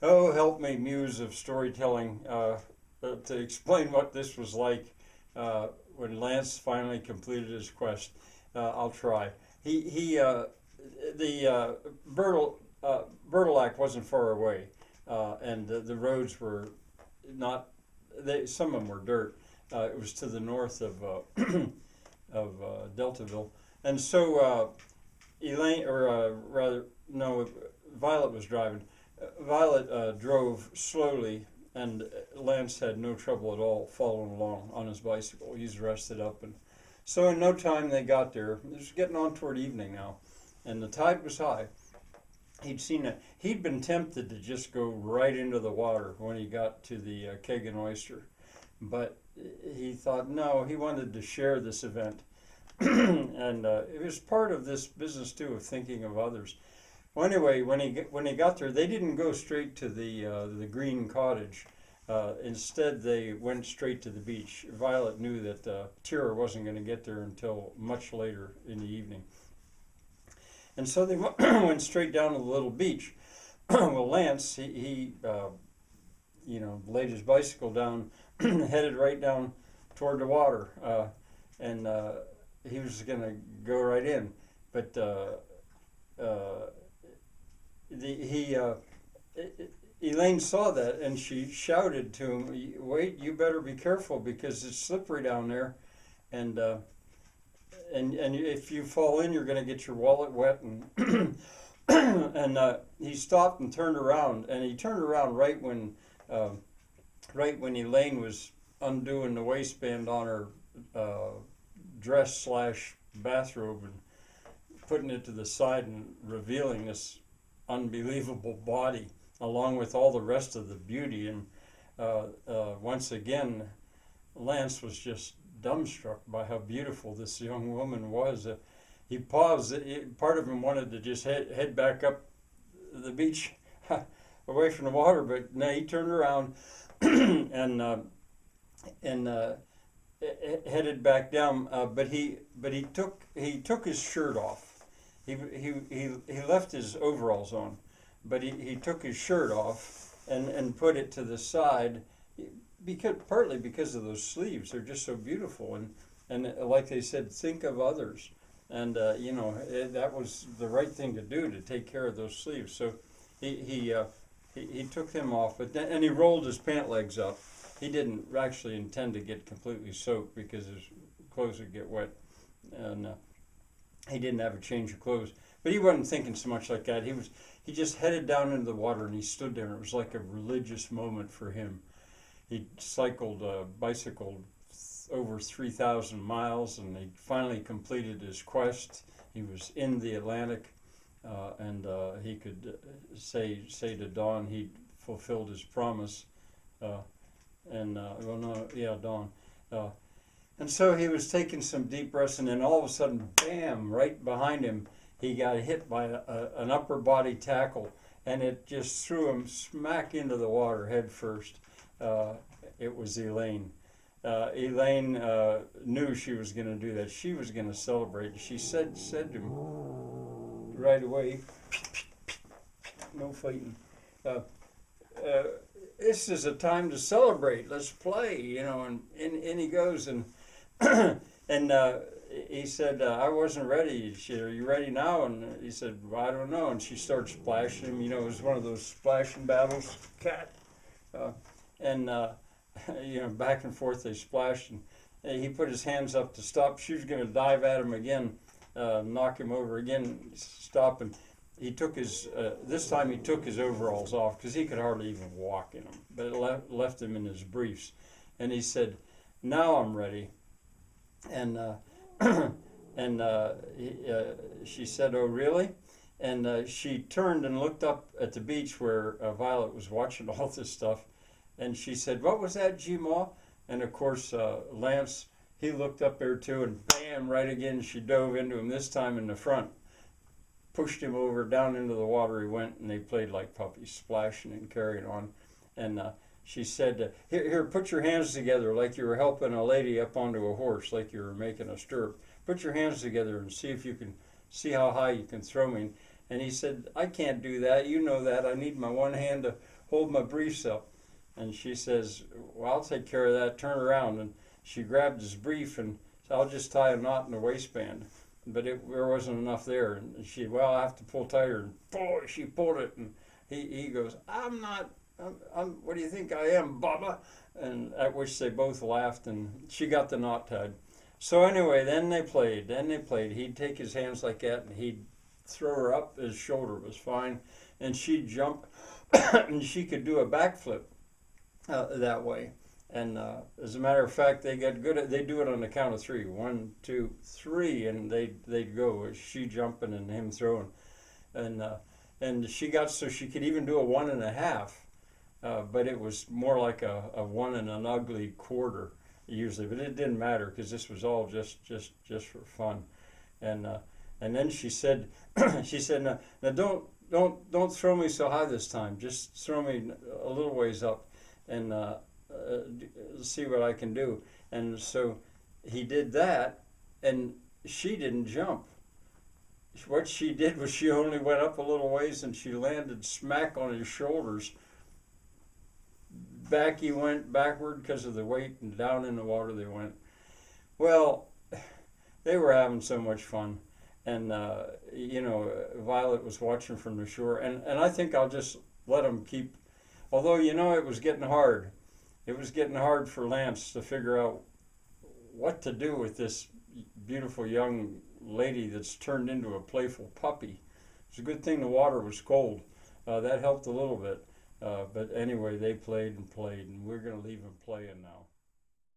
Oh, help me, muse of storytelling, to explain what this was like when Lance finally completed his quest. I'll try. He the Bertolac wasn't far away, and the roads were not. Some of them were dirt. It was to the north of Deltaville, and so Elaine, or rather, no, Violet was driving. Violet drove slowly, and Lance had no trouble at all following along on his bicycle. He's rested up, and so in no time they got there. It was getting on toward evening now, and the tide was high. He'd seen it. He'd been tempted to just go right into the water when he got to the Keg and Oyster, but he thought no. He wanted to share this event, and it was part of this business too of thinking of others. Well, anyway, when he got there, they didn't go straight to the green cottage. Instead, they went straight to the beach. Violet knew that Tira wasn't going to get there until much later in the evening, and so they went straight down to the little beach. Well, Lance, he laid his bicycle down, headed right down toward the water, and he was going to go right in, but uh, the he Elaine saw that and she shouted to him, "Wait! You better be careful because it's slippery down there, and and if you fall in, you're going to get your wallet wet." And and he stopped and turned around, and he turned around uh, right when Elaine was undoing the waistband on her uh, dress slash bathrobe and putting it to the side and revealing this unbelievable body along with all the rest of the beauty. And once again, Lance was just dumbstruck by how beautiful this young woman was. He paused. Part of him wanted to just head back up the beach away from the water, but no, he turned around and headed back down. But he took his shirt off. He left his overalls on, but he took his shirt off and put it to the side, because partly because of those sleeves. They're just so beautiful, and like they said, think of others. And that was the right thing to do, to take care of those sleeves. So he he uh, he took them off, and he rolled his pant legs up. He didn't actually intend to get completely soaked because his clothes would get wet, and he didn't have a change of clothes. But he wasn't thinking so much like that. He just headed down into the water and he stood there, and it was like a religious moment for him. He bicycled over 3,000 miles, and he finally completed his quest. He was in the Atlantic, and he could say to Dawn he'd fulfilled his promise. Uh, well, no, yeah, Dawn. Uh, and so he was taking some deep breaths, and then all of a sudden, bam! Right behind him, he got hit by an upper body tackle, and it just threw him smack into the water head first. Uh, it was Elaine. Elaine knew she was going to do that. She was going to celebrate. She said to him right away, "No fighting. Uh, uh, this is a time to celebrate. Let's play." And in he goes, and and he said, "I wasn't ready." "Are you ready now?" And he said, "Well, I don't know." And she started splashing him. It was one of those splashing battles, cat, uh, and back and forth they splashed. And he put his hands up to stop. She was going to dive at him again, knock him over again, stop. And he took his this time he took his overalls off because he could hardly even walk in them, but it left him in his briefs. And he said, "Now I'm ready." And and she said, "Oh, really?" And she turned and looked up at the beach where Violet was watching all this stuff, and she said, "What was that, G-Ma?" And of course, Lance, he looked up there too, and bam, right again, she dove into him, this time in the front, pushed him over, down into the water he went, and they played like puppies, splashing and carrying on. And she said, here, put your hands together like you were helping a lady up onto a horse, like you were making a stirrup. Put your hands together and see if you can see how high you can throw me. And he said, I can't do that. You know that. I need my one hand to hold my briefs up. And she says, well, I'll take care of that. Turn around. And she grabbed his brief and said, I'll just tie a knot in the waistband. But there wasn't enough there. And she, well, I have to pull tighter. And she pulled it. And he goes, I'm not, what do you think I am, Baba? And at which they both laughed and she got the knot tied. So anyway, then they played. He'd take his hands like that and he'd throw her up. His shoulder was fine. And she'd jump and she could do a backflip that way. And as a matter of fact, they got good at. They do it on the count of three. 1, 2, 3, and they'd go. She jumping and him throwing, and she got so she could even do a 1.5, but it was more like a 1 and an ugly quarter usually. But it didn't matter because this was all just for fun, and then she said now don't throw me so high this time. Just throw me a little ways up, and see what I can do. And so he did that, and she didn't jump. What she did was she only went up a little ways and she landed smack on his shoulders. Back he went backward because of the weight, and down in the water they went. Well, they were having so much fun. And, Violet was watching from the shore. And I think I'll just let them keep, although, it was getting hard. It was getting hard for Lance to figure out what to do with this beautiful young lady that's turned into a playful puppy. It's a good thing the water was cold. That helped a little bit. But anyway, they played, and we're going to leave them playing now.